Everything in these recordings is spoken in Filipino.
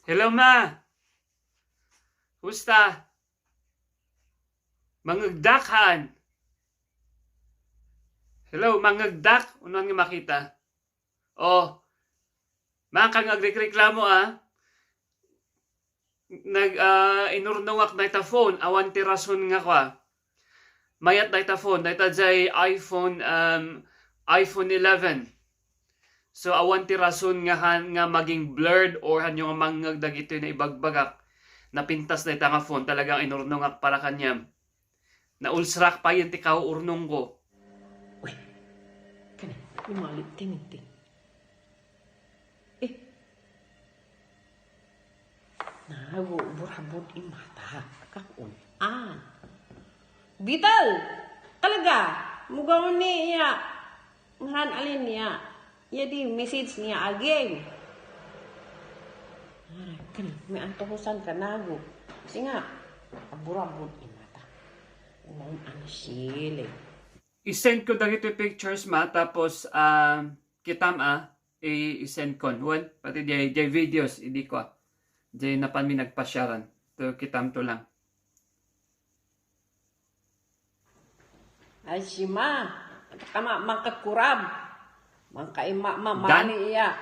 Hello ma! Husta? Mangagdakhan! Hello, mangagdak? Unuan nga makita? Oh, man kang agreklamo inurnongak na ita phone, awan ti rason nga kwa. Mayat na ita phone, na ita jay iPhone 11. So awan ti rason nga maging blurred or hanyo nga mangagdag ito na ibagbagak. Napintas na ita nga phone, talagang inurnongak para kanyam. Naulsrak pa yun ti kauurnong ko. Uy, kani, lumalit tiniti. Nago, burhabod imata. Kakun. Vital! Talaga! Mugaw niya. Ngahan alin niya. Iya di message niya again. Aray, kani, may antohusan ka nago. Kasi nga, burhabod imata. Umang sile. I-send ko dagito pictures ma, tapos kitam i-send ko. Well, pati di videos, hindi ko di na pan mi nagpasyaran. To kitam to lang. Ay si ma, kama mangkakurab. Mangkaima mani iya.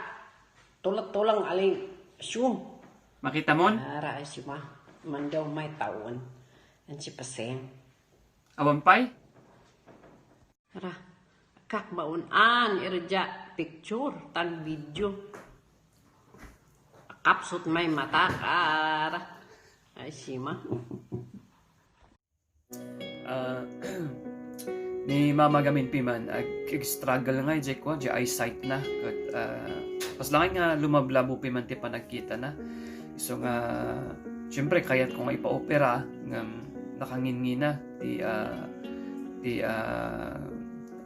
Tulang aling syum. Makita mon? Ara ay si ma, mandaw may taon. Yan si paseng. Awampay? Ara, kak maunan irja picture tan video. Kapsut may mata kara. Ay si ma. Ni Mama Gamin Piman, struggle nga jay ko, jay eyesight na. At pas lang nga lumablabo Piman ti panagkita na. So nga, syempre kayat ko nga ipa-opera, nga nakangin-ngina ti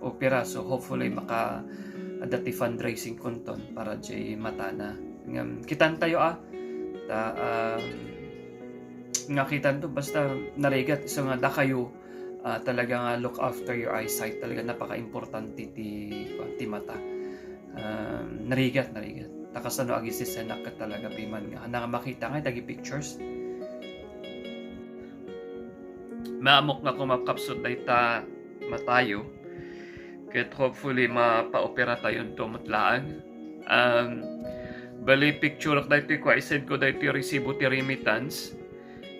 opera. So hopefully dati fundraising kunton para jay mata na. Kitan tayo nga kitan to basta narigat. So nga da kayo talaga nga look after your eyesight. Talaga napaka-importante ti mata. Narigat. Takasano agi si senak ka talaga piman nga. Nga makita nga tagi pictures. Maamok nga kumakapsot na ita matayo. Kaya hopefully mapa-opera tayo tumutlaan. Bali picture ak dahito ko, I-send ko dahito resibo ti remittance.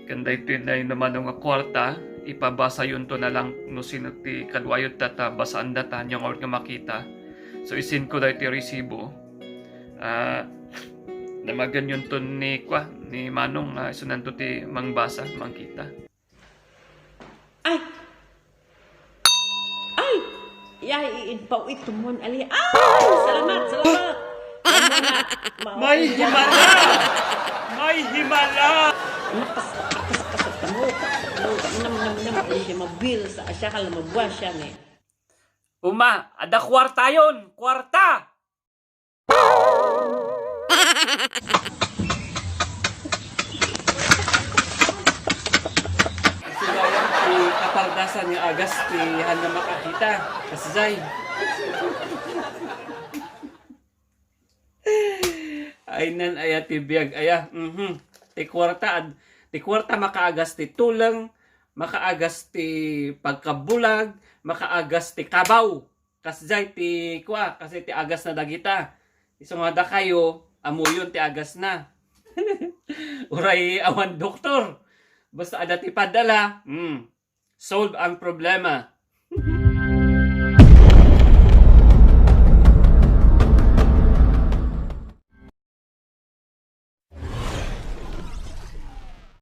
Kan dahito na yung naman nga kwarta, ipabasa yun to na lang no sino ti kadwayot tata, basaan data niyang or nga makita. So I-send ko dahito resibo. Namagan yun to ni Manong, sunan to ti mangbasa, mangkita. Ay! Iinpaw ito mo ali. Salamat! May himala! May himala! Nakas mo. Hindi mabil sa asya ka lamabwa siya ni. Uma, ada kwarta yun! Kwarta! Sigayan ti kapardasan ni Agas ti handa makakita. Kasizay. Ay nan aya ti biyag aya. Ti kwarta makaagas ti tulang, makaagas ti pagkabulag, makaagas ti kabaw. Kasjay ti kasi ti agas na dagita. Isumada kayo, amuyon ti agas na. Uray awan doktor. Basta ada ti padala, solve ang problema.